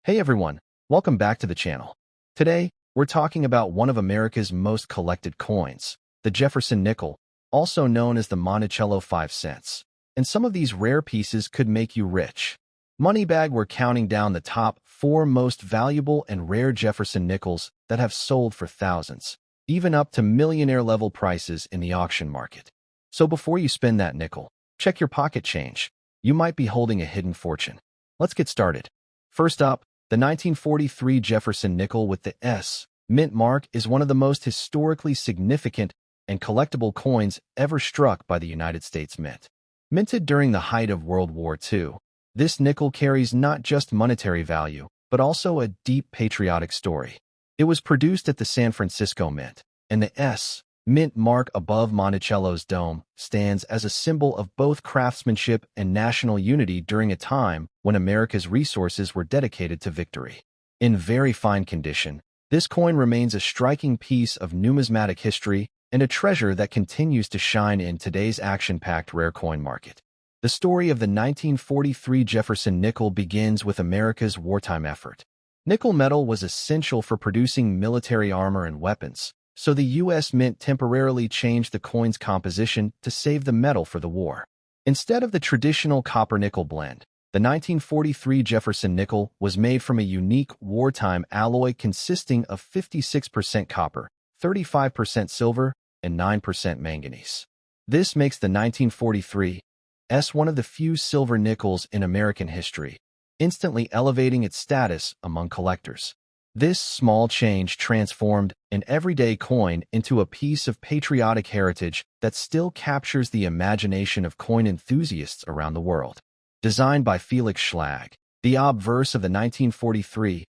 Hey everyone, welcome back to the channel. Today, we're talking about one of America's most collected coins, the Jefferson nickel, also known as the Monticello 5 cents. And some of these rare pieces could make you rich. Moneybag, we're counting down the top 4 most valuable and rare Jefferson nickels that have sold for thousands, even up to millionaire-level prices in the auction market. So before you spend that nickel, check your pocket change. You might be holding a hidden fortune. Let's get started. First up, the 1943 Jefferson nickel with the S mint mark is one of the most historically significant and collectible coins ever struck by the United States Mint. Minted during the height of World War II, this nickel carries not just monetary value, but also a deep patriotic story. It was produced at the San Francisco Mint, and the S mint mark above Monticello's dome stands as a symbol of both craftsmanship and national unity during a time when America's resources were dedicated to victory. In very fine condition, this coin remains a striking piece of numismatic history and a treasure that continues to shine in today's action-packed rare coin market. The story of the 1943 Jefferson nickel begins with America's wartime effort. Nickel metal was essential for producing military armor and weapons, so the U.S. Mint temporarily changed the coin's composition to save the metal for the war. Instead of the traditional copper-nickel blend, the 1943 Jefferson nickel was made from a unique wartime alloy consisting of 56% copper, 35% silver, and 9% manganese. This makes the 1943 S one of the few silver nickels in American history, instantly elevating its status among collectors. This small change transformed an everyday coin into a piece of patriotic heritage that still captures the imagination of coin enthusiasts around the world. Designed by Felix Schlag, the obverse of the 1943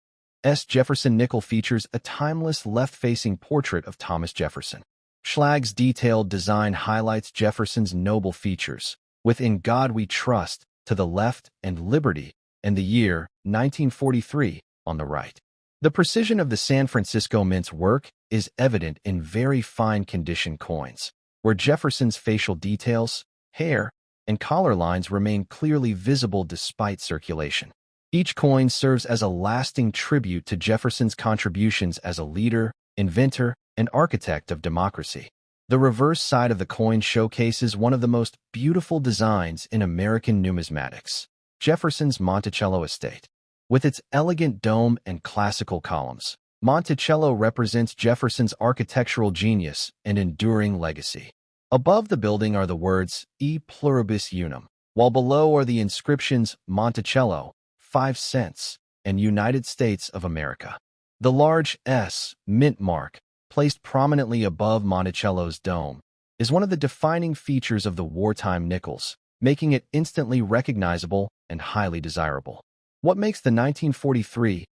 S Jefferson nickel features a timeless left-facing portrait of Thomas Jefferson. Schlag's detailed design highlights Jefferson's noble features, with "In God We Trust" to the left and "Liberty" and the year 1943 on the right. The precision of the San Francisco Mint's work is evident in very fine condition coins, where Jefferson's facial details, hair, and collar lines remain clearly visible despite circulation. Each coin serves as a lasting tribute to Jefferson's contributions as a leader, inventor, and architect of democracy. The reverse side of the coin showcases one of the most beautiful designs in American numismatics, Jefferson's Monticello estate. With its elegant dome and classical columns, Monticello represents Jefferson's architectural genius and enduring legacy. Above the building are the words E Pluribus Unum, while below are the inscriptions Monticello, 5 cents, and United States of America. The large S mint mark, placed prominently above Monticello's dome, is one of the defining features of the wartime nickels, making it instantly recognizable and highly desirable. What makes the 1943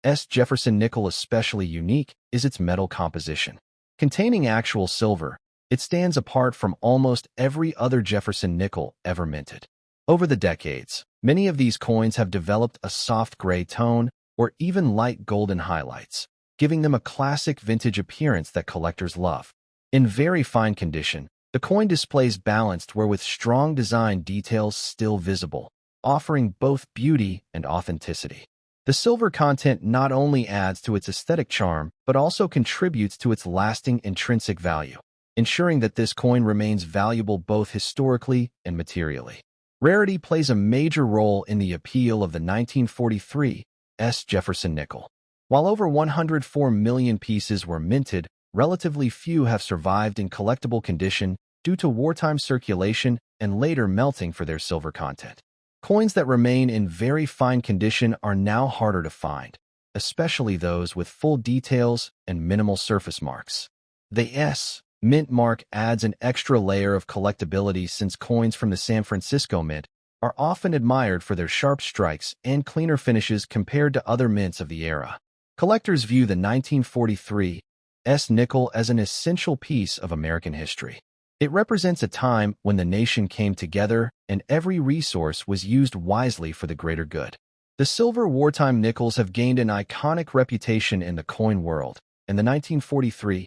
S Jefferson nickel especially unique is its metal composition. Containing actual silver, it stands apart from almost every other Jefferson nickel ever minted. Over the decades, many of these coins have developed a soft gray tone or even light golden highlights, giving them a classic vintage appearance that collectors love. In very fine condition, the coin displays balanced with strong design details still visible, offering both beauty and authenticity. The silver content not only adds to its aesthetic charm, but also contributes to its lasting intrinsic value, ensuring that this coin remains valuable both historically and materially. Rarity plays a major role in the appeal of the 1943 S Jefferson nickel. While over 104 million pieces were minted, relatively few have survived in collectible condition due to wartime circulation and later melting for their silver content. Coins that remain in very fine condition are now harder to find, especially those with full details and minimal surface marks. The S mint mark adds an extra layer of collectability since coins from the San Francisco Mint are often admired for their sharp strikes and cleaner finishes compared to other mints of the era. Collectors view the 1943 S nickel as an essential piece of American history. It represents a time when the nation came together and every resource was used wisely for the greater good. The silver wartime nickels have gained an iconic reputation in the coin world, and the 1943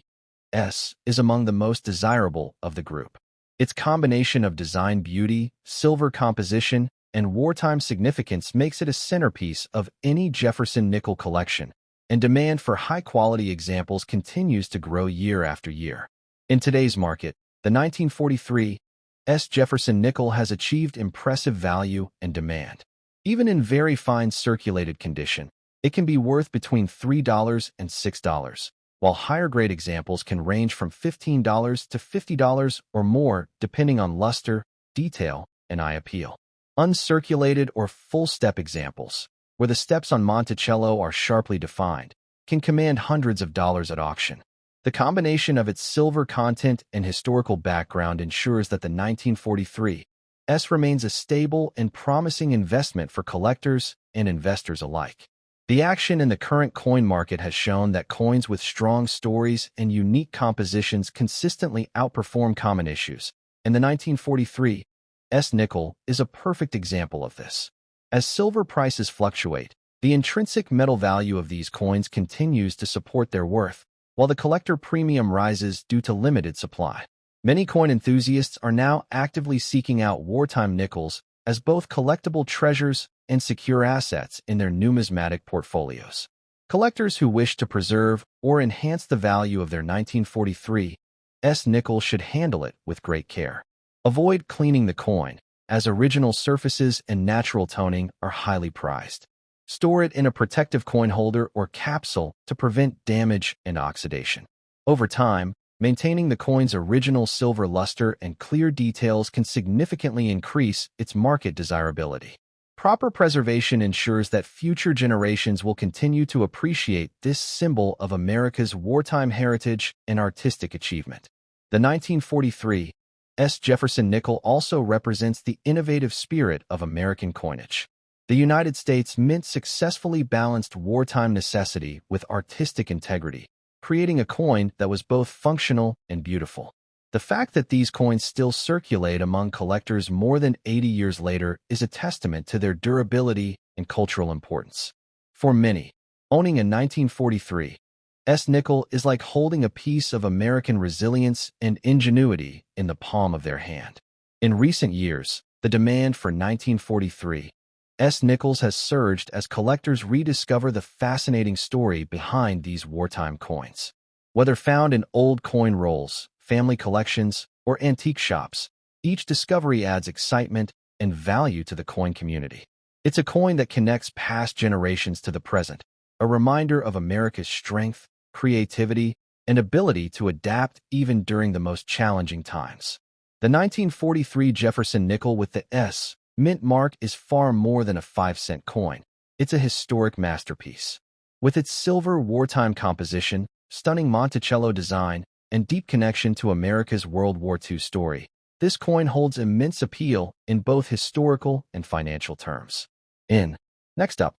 S is among the most desirable of the group. Its combination of design beauty, silver composition, and wartime significance makes it a centerpiece of any Jefferson nickel collection, and demand for high-quality examples continues to grow year after year. In today's market, the 1943 S Jefferson nickel has achieved impressive value and demand. Even in very fine circulated condition, it can be worth between $3 and $6, while higher-grade examples can range from $15 to $50 or more depending on luster, detail, and eye appeal. Uncirculated or full-step examples, where the steps on Monticello are sharply defined, can command hundreds of dollars at auction. The combination of its silver content and historical background ensures that the 1943 S remains a stable and promising investment for collectors and investors alike. The action in the current coin market has shown that coins with strong stories and unique compositions consistently outperform common issues, and the 1943 S nickel is a perfect example of this. As silver prices fluctuate, the intrinsic metal value of these coins continues to support their worth, while the collector premium rises due to limited supply. Many coin enthusiasts are now actively seeking out wartime nickels as both collectible treasures and secure assets in their numismatic portfolios. Collectors who wish to preserve or enhance the value of their 1943 S nickel should handle it with great care. Avoid cleaning the coin, as original surfaces and natural toning are highly prized. Store it in a protective coin holder or capsule to prevent damage and oxidation. Over time, maintaining the coin's original silver luster and clear details can significantly increase its market desirability. Proper preservation ensures that future generations will continue to appreciate this symbol of America's wartime heritage and artistic achievement. The 1943 S Jefferson nickel also represents the innovative spirit of American coinage. The United States Mint successfully balanced wartime necessity with artistic integrity, creating a coin that was both functional and beautiful. The fact that these coins still circulate among collectors more than 80 years later is a testament to their durability and cultural importance. For many, owning a 1943 S nickel is like holding a piece of American resilience and ingenuity in the palm of their hand. In recent years, the demand for 1943 S nickels has surged as collectors rediscover the fascinating story behind these wartime coins. Whether found in old coin rolls, family collections, or antique shops, each discovery adds excitement and value to the coin community. It's a coin that connects past generations to the present, a reminder of America's strength, creativity, and ability to adapt even during the most challenging times. The 1943 Jefferson nickel with the S Mint mark is far more than a 5-cent coin. It's a historic masterpiece. With its silver wartime composition, stunning Monticello design, and deep connection to America's World War II story, this coin holds immense appeal in both historical and financial terms. Next up,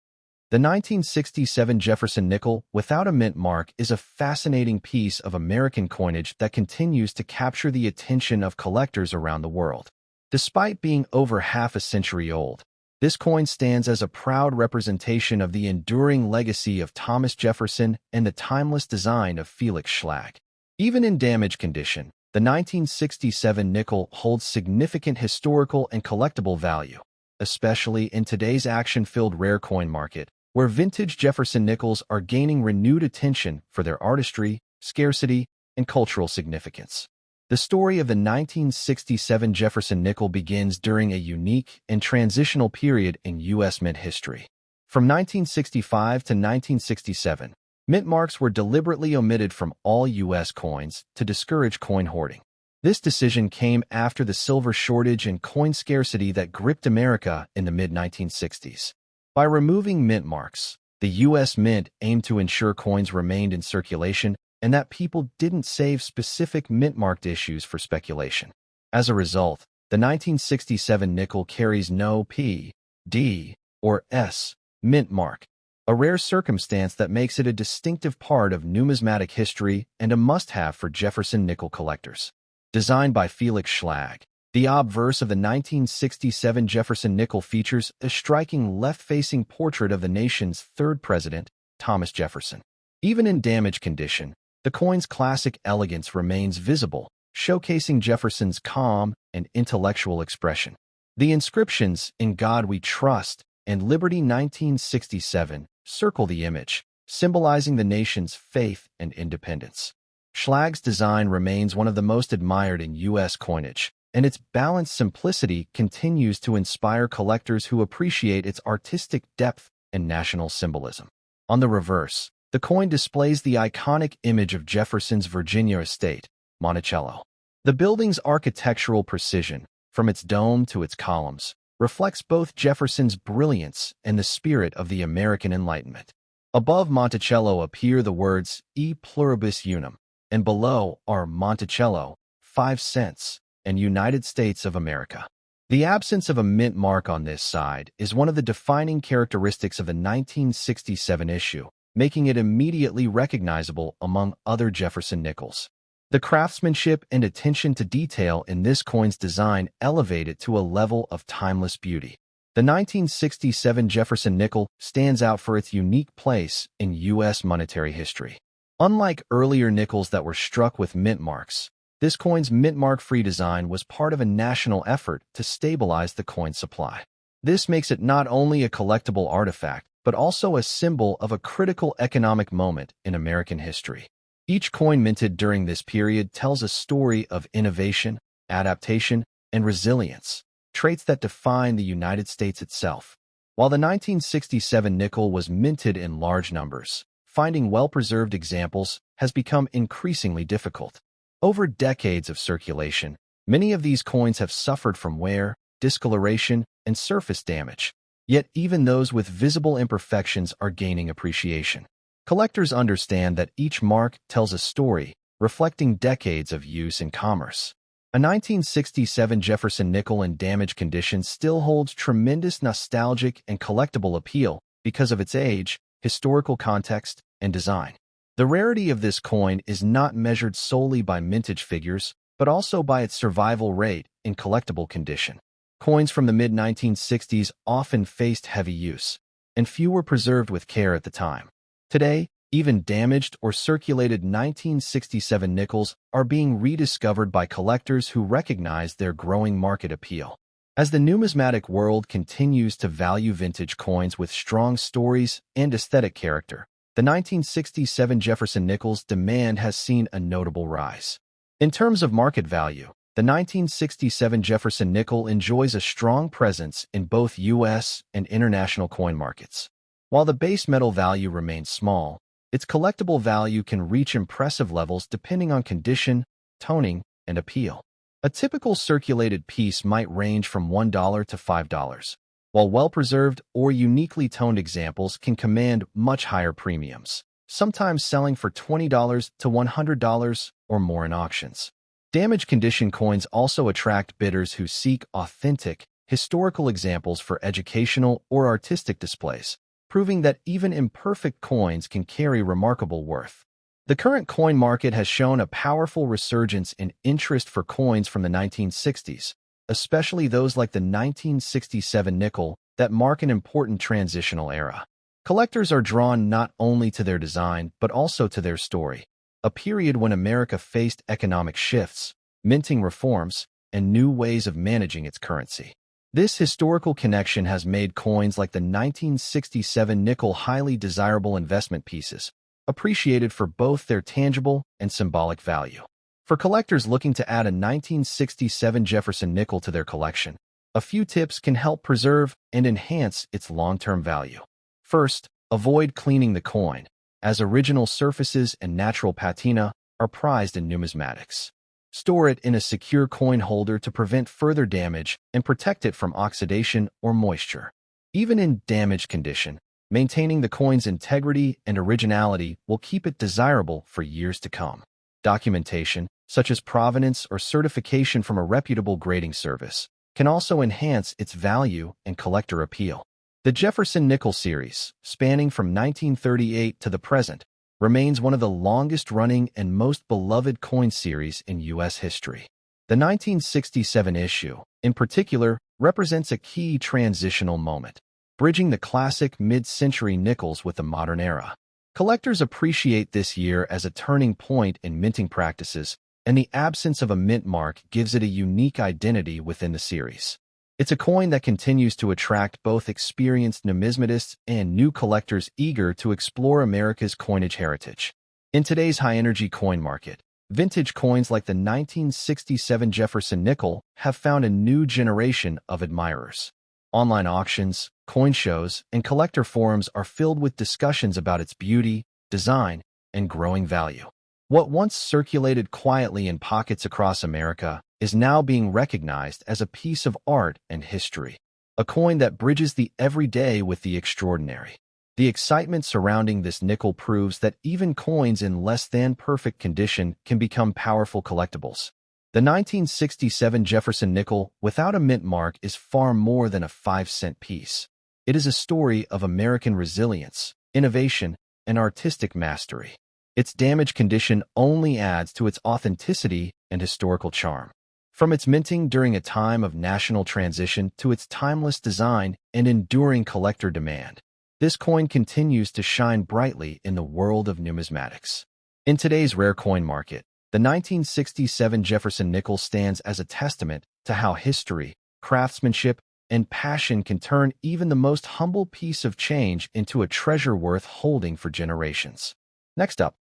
the 1967 Jefferson nickel without a mint mark is a fascinating piece of American coinage that continues to capture the attention of collectors around the world. Despite being over half a century old, this coin stands as a proud representation of the enduring legacy of Thomas Jefferson and the timeless design of Felix Schlag. Even in damaged condition, the 1967 nickel holds significant historical and collectible value, especially in today's action-filled rare coin market, where vintage Jefferson nickels are gaining renewed attention for their artistry, scarcity, and cultural significance. The story of the 1967 Jefferson nickel begins during a unique and transitional period in U.S. mint history. From 1965 to 1967, mint marks were deliberately omitted from all U.S. coins to discourage coin hoarding. This decision came after the silver shortage and coin scarcity that gripped America in the mid-1960s. By removing mint marks, the U.S. Mint aimed to ensure coins remained in circulation and that people didn't save specific mint-marked issues for speculation. As a result, the 1967 nickel carries no P, D, or S mint mark, a rare circumstance that makes it a distinctive part of numismatic history and a must-have for Jefferson nickel collectors. Designed by Felix Schlag, the obverse of the 1967 Jefferson nickel features a striking left-facing portrait of the nation's third president, Thomas Jefferson. Even in damaged condition, the coin's classic elegance remains visible, showcasing Jefferson's calm and intellectual expression. The inscriptions, "In God We Trust" and "Liberty 1967" circle the image, symbolizing the nation's faith and independence. Schlag's design remains one of the most admired in U.S. coinage, and its balanced simplicity continues to inspire collectors who appreciate its artistic depth and national symbolism. On the reverse, the coin displays the iconic image of Jefferson's Virginia estate, Monticello. The building's architectural precision, from its dome to its columns, reflects both Jefferson's brilliance and the spirit of the American Enlightenment. Above Monticello appear the words "E Pluribus Unum," and below are Monticello, 5 cents, and United States of America. The absence of a mint mark on this side is one of the defining characteristics of the 1967 issue, making it immediately recognizable among other Jefferson nickels. The craftsmanship and attention to detail in this coin's design elevate it to a level of timeless beauty. The 1967 Jefferson nickel stands out for its unique place in U.S. monetary history. Unlike earlier nickels that were struck with mint marks, this coin's mint mark-free design was part of a national effort to stabilize the coin supply. This makes it not only a collectible artifact, but also a symbol of a critical economic moment in American history. Each coin minted during this period tells a story of innovation, adaptation, and resilience, traits that define the United States itself. While the 1967 nickel was minted in large numbers, finding well-preserved examples has become increasingly difficult. Over decades of circulation, many of these coins have suffered from wear, discoloration, and surface damage. Yet even those with visible imperfections are gaining appreciation. Collectors understand that each mark tells a story, reflecting decades of use in commerce. A 1967 Jefferson nickel in damaged condition still holds tremendous nostalgic and collectible appeal because of its age, historical context, and design. The rarity of this coin is not measured solely by mintage figures, but also by its survival rate in collectible condition. Coins from the mid-1960s often faced heavy use, and few were preserved with care at the time. Today, even damaged or circulated 1967 nickels are being rediscovered by collectors who recognize their growing market appeal. As the numismatic world continues to value vintage coins with strong stories and aesthetic character, the 1967 Jefferson nickel's demand has seen a notable rise. In terms of market value, the 1967 Jefferson nickel enjoys a strong presence in both U.S. and international coin markets. While the base metal value remains small, its collectible value can reach impressive levels depending on condition, toning, and appeal. A typical circulated piece might range from $1 to $5, while well-preserved or uniquely toned examples can command much higher premiums, sometimes selling for $20 to $100 or more in auctions. Damaged condition coins also attract bidders who seek authentic, historical examples for educational or artistic displays, proving that even imperfect coins can carry remarkable worth. The current coin market has shown a powerful resurgence in interest for coins from the 1960s, especially those like the 1967 nickel that mark an important transitional era. Collectors are drawn not only to their design, but also to their story, a period when America faced economic shifts, minting reforms, and new ways of managing its currency. This historical connection has made coins like the 1967 nickel highly desirable investment pieces, appreciated for both their tangible and symbolic value. For collectors looking to add a 1967 Jefferson nickel to their collection, a few tips can help preserve and enhance its long-term value. First, avoid cleaning the coin, as original surfaces and natural patina are prized in numismatics. Store it in a secure coin holder to prevent further damage and protect it from oxidation or moisture. Even in damaged condition, maintaining the coin's integrity and originality will keep it desirable for years to come. Documentation, such as provenance or certification from a reputable grading service, can also enhance its value and collector appeal. The Jefferson nickel series, spanning from 1938 to the present, remains one of the longest-running and most beloved coin series in U.S. history. The 1967 issue, in particular, represents a key transitional moment, bridging the classic mid-century nickels with the modern era. Collectors appreciate this year as a turning point in minting practices, and the absence of a mint mark gives it a unique identity within the series. It's a coin that continues to attract both experienced numismatists and new collectors eager to explore America's coinage heritage. In today's high-energy coin market, vintage coins like the 1967 Jefferson nickel have found a new generation of admirers. Online auctions, coin shows, and collector forums are filled with discussions about its beauty, design, and growing value. What once circulated quietly in pockets across America is now being recognized as a piece of art and history, a coin that bridges the everyday with the extraordinary. The excitement surrounding this nickel proves that even coins in less than perfect condition can become powerful collectibles. The 1967 Jefferson nickel without a mint mark is far more than a 5-cent piece. It is a story of American resilience, innovation, and artistic mastery. Its damaged condition only adds to its authenticity and historical charm. From its minting during a time of national transition to its timeless design and enduring collector demand, this coin continues to shine brightly in the world of numismatics. In today's rare coin market, the 1967 Jefferson nickel stands as a testament to how history, craftsmanship, and passion can turn even the most humble piece of change into a treasure worth holding for generations. Next up,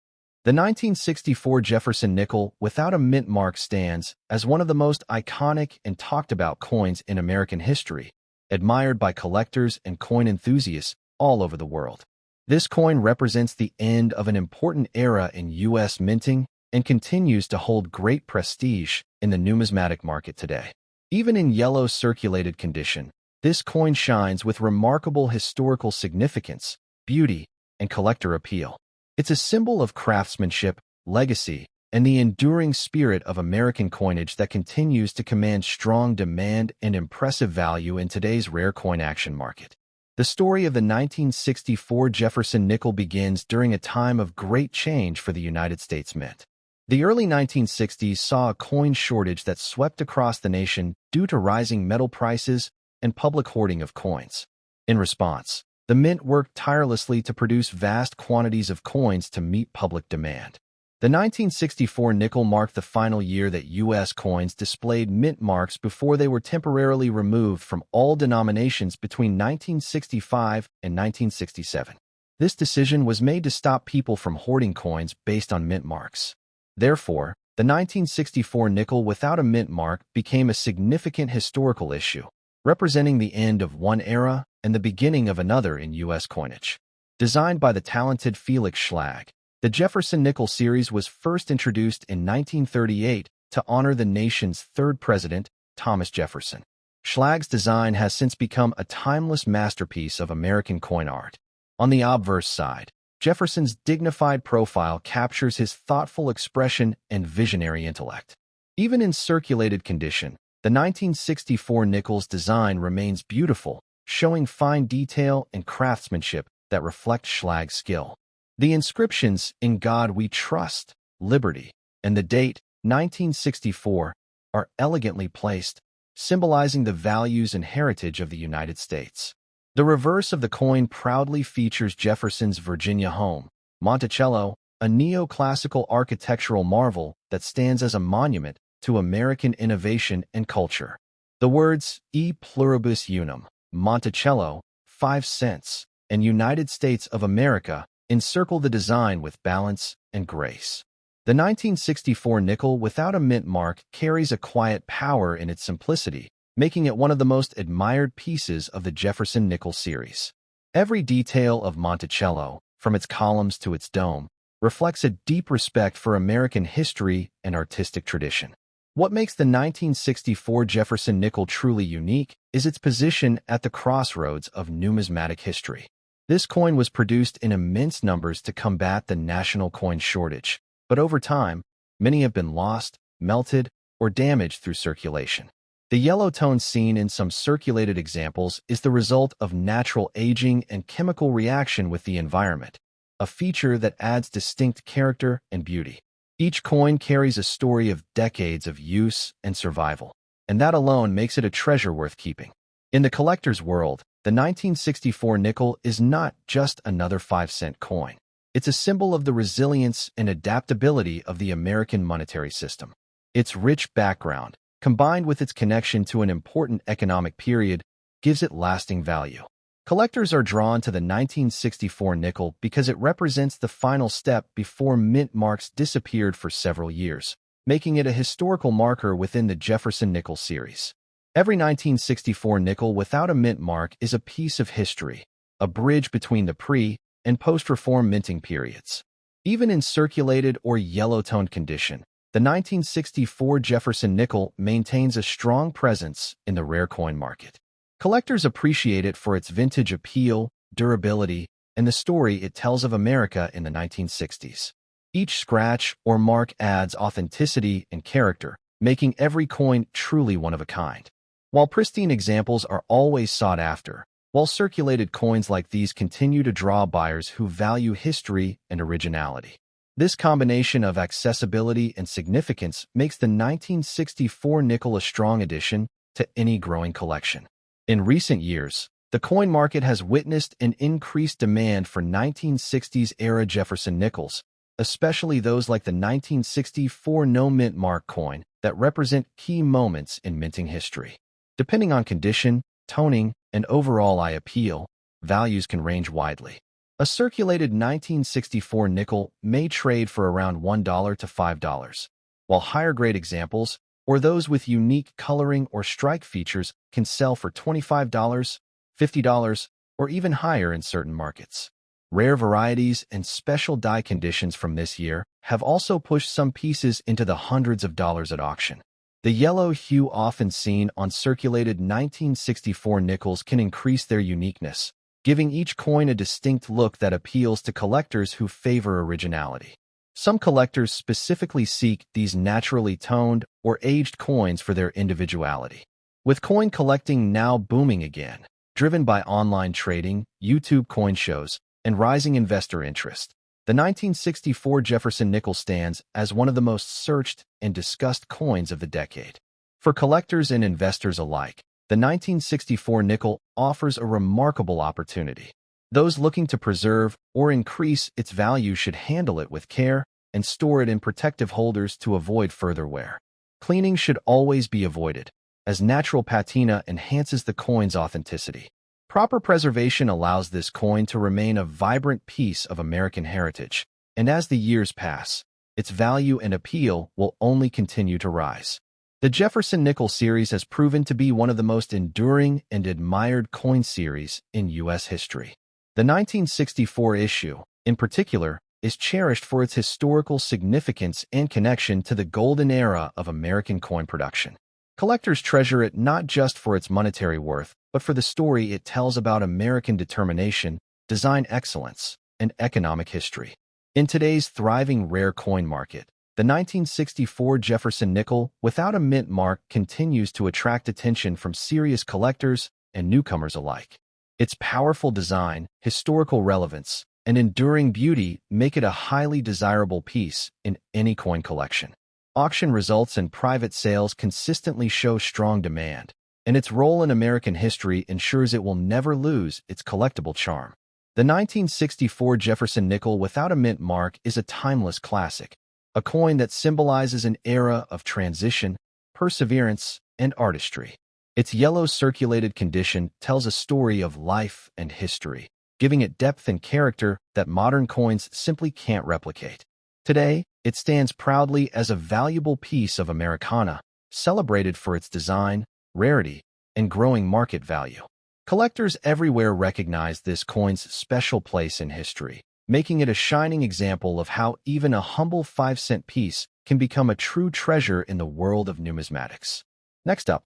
the 1964 Jefferson nickel without a mint mark stands as one of the most iconic and talked about coins in American history, admired by collectors and coin enthusiasts all over the world. This coin represents the end of an important era in U.S. minting and continues to hold great prestige in the numismatic market today. Even in yellow circulated condition, this coin shines with remarkable historical significance, beauty, and collector appeal. It's a symbol of craftsmanship, legacy, and the enduring spirit of American coinage that continues to command strong demand and impressive value in today's rare coin action market. The story of the 1964 Jefferson nickel begins during a time of great change for the United States Mint. The early 1960s saw a coin shortage that swept across the nation due to rising metal prices and public hoarding of coins. In response, the Mint worked tirelessly to produce vast quantities of coins to meet public demand. The 1964 nickel marked the final year that U.S. coins displayed mint marks before they were temporarily removed from all denominations between 1965 and 1967. This decision was made to stop people from hoarding coins based on mint marks. Therefore, the 1964 nickel without a mint mark became a significant historical issue, representing the end of one era and the beginning of another in U.S. coinage. Designed by the talented Felix Schlag, the Jefferson nickel series was first introduced in 1938 to honor the nation's third president, Thomas Jefferson. Schlag's design has since become a timeless masterpiece of American coin art. On the obverse side, Jefferson's dignified profile captures his thoughtful expression and visionary intellect. Even in circulated condition, the 1964 nickel's design remains beautiful, showing fine detail and craftsmanship that reflect Schlag's skill. The inscriptions, "In God We Trust," "Liberty," and the date, 1964, are elegantly placed, symbolizing the values and heritage of the United States. The reverse of the coin proudly features Jefferson's Virginia home, Monticello, a neoclassical architectural marvel that stands as a monument to American innovation and culture. The words "E Pluribus Unum," Monticello, 5 cents, and United States of America encircle the design with balance and grace. The 1964 nickel without a mint mark carries a quiet power in its simplicity, making it one of the most admired pieces of the Jefferson nickel series. Every detail of Monticello, from its columns to its dome, reflects a deep respect for American history and artistic tradition. What makes the 1964 Jefferson nickel truly unique is its position at the crossroads of numismatic history. This coin was produced in immense numbers to combat the national coin shortage, but over time, many have been lost, melted, or damaged through circulation. The yellow tone seen in some circulated examples is the result of natural aging and chemical reaction with the environment, a feature that adds distinct character and beauty. Each coin carries a story of decades of use and survival, and that alone makes it a treasure worth keeping. In the collector's world, the 1964 nickel is not just another 5-cent coin. It's a symbol of the resilience and adaptability of the American monetary system. Its rich background, combined with its connection to an important economic period, gives it lasting value. Collectors are drawn to the 1964 nickel because it represents the final step before mint marks disappeared for several years, making it a historical marker within the Jefferson nickel series. Every 1964 nickel without a mint mark is a piece of history, a bridge between the pre- and post-reform minting periods. Even in circulated or yellow-toned condition, the 1964 Jefferson nickel maintains a strong presence in the rare coin market. Collectors appreciate it for its vintage appeal, durability, and the story it tells of America in the 1960s. Each scratch or mark adds authenticity and character, making every coin truly one of a kind. While pristine examples are always sought after, well-circulated coins like these continue to draw buyers who value history and originality. This combination of accessibility and significance makes the 1964 nickel a strong addition to any growing collection. In recent years, the coin market has witnessed an increased demand for 1960s-era Jefferson nickels, especially those like the 1964 no-mint mark coin that represent key moments in minting history. Depending on condition, toning, and overall eye appeal, values can range widely. A circulated 1964 nickel may trade for around $1 to $5, while higher-grade examples, or those with unique coloring or strike features, can sell for $25, $50, or even higher in certain markets. Rare varieties and special die conditions from this year have also pushed some pieces into the hundreds of dollars at auction. The yellow hue often seen on circulated 1964 nickels can increase their uniqueness, giving each coin a distinct look that appeals to collectors who favor originality. Some collectors specifically seek these naturally toned or aged coins for their individuality. With coin collecting now booming again, driven by online trading, YouTube coin shows, and rising investor interest, the 1964 Jefferson nickel stands as one of the most searched and discussed coins of the decade. For collectors and investors alike, the 1964 nickel offers a remarkable opportunity. Those looking to preserve or increase its value should handle it with care and store it in protective holders to avoid further wear. Cleaning should always be avoided, as natural patina enhances the coin's authenticity. Proper preservation allows this coin to remain a vibrant piece of American heritage, and as the years pass, its value and appeal will only continue to rise. The Jefferson Nickel series has proven to be one of the most enduring and admired coin series in U.S. history. The 1964 issue, in particular, is cherished for its historical significance and connection to the golden era of American coin production. Collectors treasure it not just for its monetary worth, but for the story it tells about American determination, design excellence, and economic history. In today's thriving rare coin market, the 1964 Jefferson nickel without a mint mark continues to attract attention from serious collectors and newcomers alike. Its powerful design, historical relevance, and enduring beauty make it a highly desirable piece in any coin collection. Auction results and private sales consistently show strong demand, and its role in American history ensures it will never lose its collectible charm. The 1964 Jefferson nickel without a mint mark is a timeless classic, a coin that symbolizes an era of transition, perseverance, and artistry. Its yellow circulated condition tells a story of life and history, giving it depth and character that modern coins simply can't replicate. Today, it stands proudly as a valuable piece of Americana, celebrated for its design, rarity, and growing market value. Collectors everywhere recognize this coin's special place in history, making it a shining example of how even a humble 5-cent piece can become a true treasure in the world of numismatics. Next up,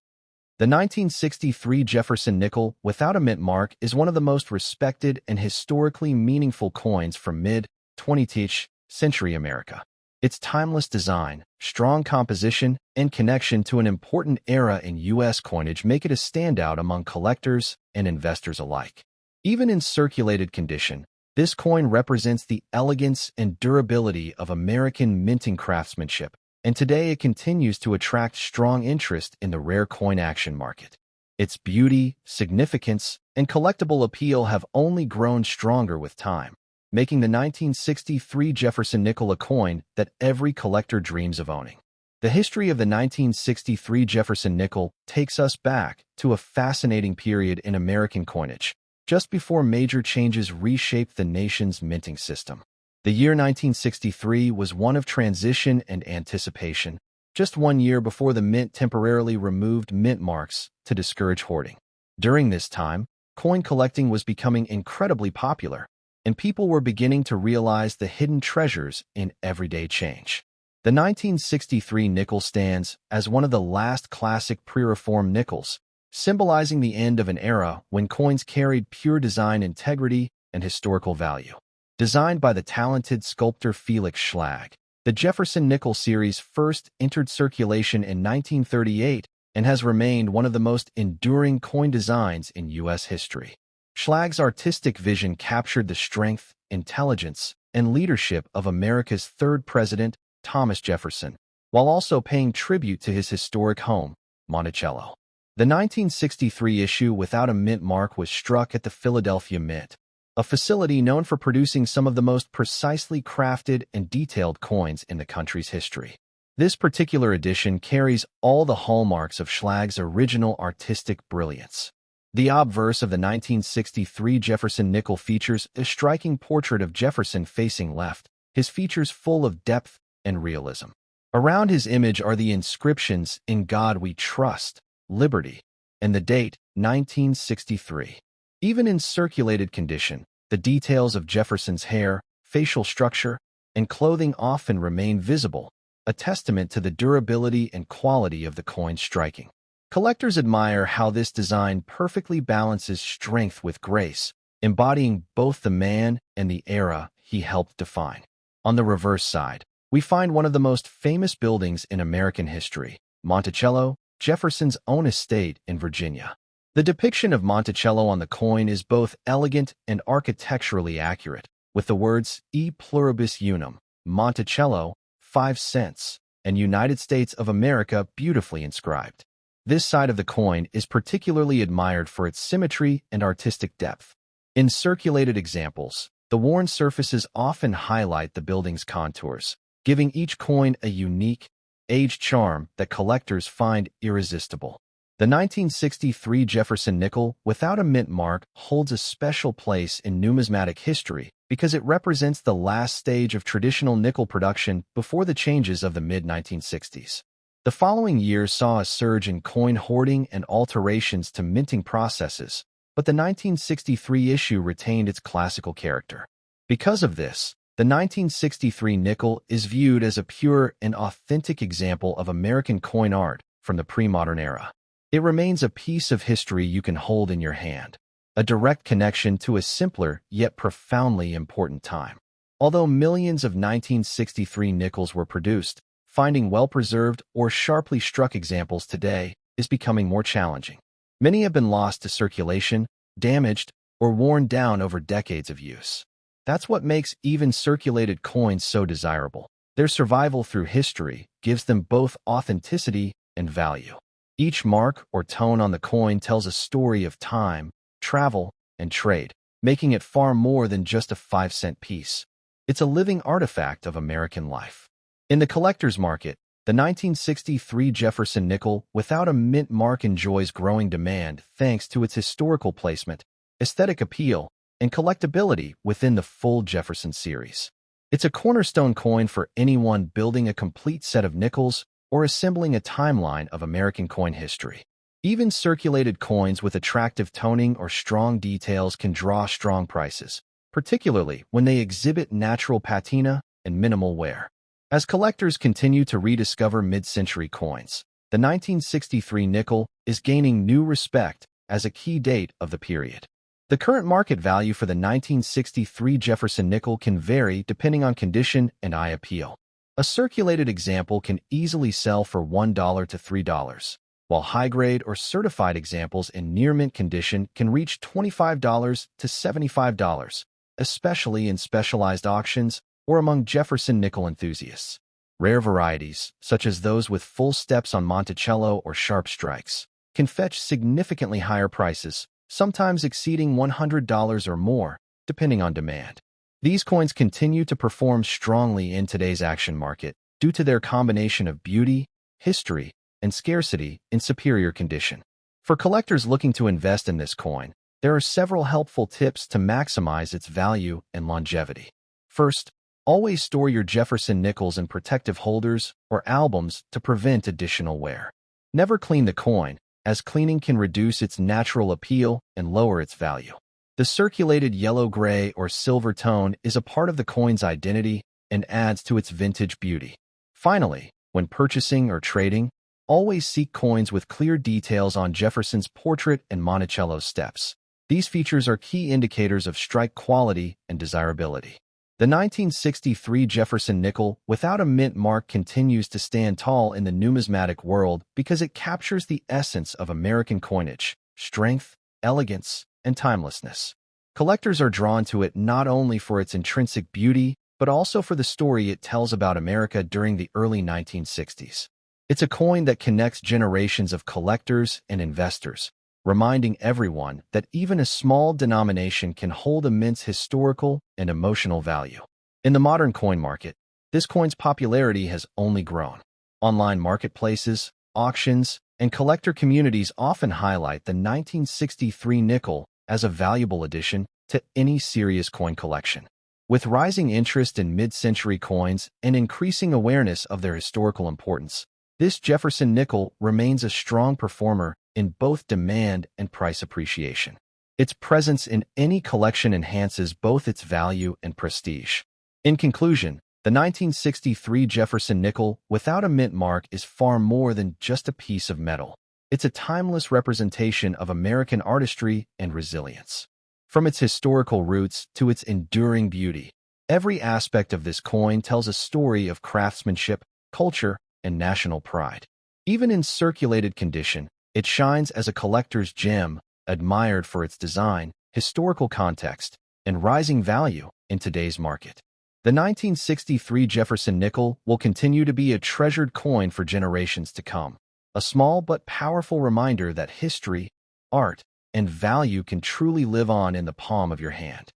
the 1963 Jefferson nickel without a mint mark is one of the most respected and historically meaningful coins from mid-20th century America. Its timeless design, strong composition, and connection to an important era in U.S. coinage make it a standout among collectors and investors alike. Even in circulated condition, this coin represents the elegance and durability of American minting craftsmanship, and today it continues to attract strong interest in the rare coin action market. Its beauty, significance, and collectible appeal have only grown stronger with time, making the 1963 Jefferson nickel a coin that every collector dreams of owning. The history of the 1963 Jefferson nickel takes us back to a fascinating period in American coinage, just before major changes reshaped the nation's minting system. The year 1963 was one of transition and anticipation, just 1 year before the mint temporarily removed mint marks to discourage hoarding. During this time, coin collecting was becoming incredibly popular, and people were beginning to realize the hidden treasures in everyday change. The 1963 nickel stands as one of the last classic pre-reform nickels, symbolizing the end of an era when coins carried pure design integrity and historical value. Designed by the talented sculptor Felix Schlag, the Jefferson nickel series first entered circulation in 1938 and has remained one of the most enduring coin designs in U.S. history. Schlag's artistic vision captured the strength, intelligence, and leadership of America's third president, Thomas Jefferson, while also paying tribute to his historic home, Monticello. The 1963 issue without a mint mark was struck at the Philadelphia Mint, a facility known for producing some of the most precisely crafted and detailed coins in the country's history. This particular edition carries all the hallmarks of Schlag's original artistic brilliance. The obverse of the 1963 Jefferson nickel features a striking portrait of Jefferson facing left, his features full of depth and realism. Around his image are the inscriptions "In God We Trust," "Liberty," and the date 1963. Even in circulated condition, the details of Jefferson's hair, facial structure, and clothing often remain visible, a testament to the durability and quality of the coin's striking. Collectors admire how this design perfectly balances strength with grace, embodying both the man and the era he helped define. On the reverse side, we find one of the most famous buildings in American history, Monticello, Jefferson's own estate in Virginia. The depiction of Monticello on the coin is both elegant and architecturally accurate, with the words E pluribus unum, Monticello, 5 cents, and United States of America beautifully inscribed. This side of the coin is particularly admired for its symmetry and artistic depth. In circulated examples, the worn surfaces often highlight the building's contours, giving each coin a unique, aged charm that collectors find irresistible. The 1963 Jefferson nickel without a mint mark holds a special place in numismatic history because it represents the last stage of traditional nickel production before the changes of the mid-1960s. The following years saw a surge in coin hoarding and alterations to minting processes, but the 1963 issue retained its classical character. Because of this, the 1963 nickel is viewed as a pure and authentic example of American coin art from the pre-modern era. It remains a piece of history you can hold in your hand, a direct connection to a simpler yet profoundly important time. Although millions of 1963 nickels were produced, finding well-preserved or sharply struck examples today is becoming more challenging. Many have been lost to circulation, damaged, or worn down over decades of use. That's what makes even circulated coins so desirable. Their survival through history gives them both authenticity and value. Each mark or tone on the coin tells a story of time, travel, and trade, making it far more than just a 5-cent piece. It's a living artifact of American life. In the collector's market, the 1963 Jefferson nickel without a mint mark enjoys growing demand thanks to its historical placement, aesthetic appeal, and collectability within the full Jefferson series. It's a cornerstone coin for anyone building a complete set of nickels or assembling a timeline of American coin history. Even circulated coins with attractive toning or strong details can draw strong prices, particularly when they exhibit natural patina and minimal wear. As collectors continue to rediscover mid-century coins, the 1963 nickel is gaining new respect as a key date of the period. The current market value for the 1963 Jefferson nickel can vary depending on condition and eye appeal. A circulated example can easily sell for $1 to $3, while high-grade or certified examples in near-mint condition can reach $25 to $75, especially in specialized auctions or among Jefferson nickel enthusiasts. Rare varieties, such as those with full steps on Monticello or sharp strikes, can fetch significantly higher prices, sometimes exceeding $100 or more, depending on demand. These coins continue to perform strongly in today's action market due to their combination of beauty, history, and scarcity in superior condition. For collectors looking to invest in this coin, there are several helpful tips to maximize its value and longevity. First, always store your Jefferson nickels in protective holders or albums to prevent additional wear. Never clean the coin, as cleaning can reduce its natural appeal and lower its value. The circulated yellow-gray or silver tone is a part of the coin's identity and adds to its vintage beauty. Finally, when purchasing or trading, always seek coins with clear details on Jefferson's portrait and Monticello steps. These features are key indicators of strike quality and desirability. The 1963 Jefferson nickel without a mint mark continues to stand tall in the numismatic world because it captures the essence of American coinage: strength, elegance, and timelessness. Collectors are drawn to it not only for its intrinsic beauty, but also for the story it tells about America during the early 1960s. It's a coin that connects generations of collectors and investors, reminding everyone that even a small denomination can hold immense historical and emotional value. In the modern coin market, this coin's popularity has only grown. Online marketplaces, auctions, and collector communities often highlight the 1963 nickel as a valuable addition to any serious coin collection. With rising interest in mid-century coins and increasing awareness of their historical importance, this Jefferson nickel remains a strong performer in both demand and price appreciation. Its presence in any collection enhances both its value and prestige. In conclusion, the 1963 Jefferson nickel without a mint mark is far more than just a piece of metal. It's a timeless representation of American artistry and resilience. From its historical roots to its enduring beauty, every aspect of this coin tells a story of craftsmanship, culture, and national pride. Even in circulated condition, it shines as a collector's gem, admired for its design, historical context, and rising value in today's market. The 1963 Jefferson nickel will continue to be a treasured coin for generations to come, a small but powerful reminder that history, art, and value can truly live on in the palm of your hand.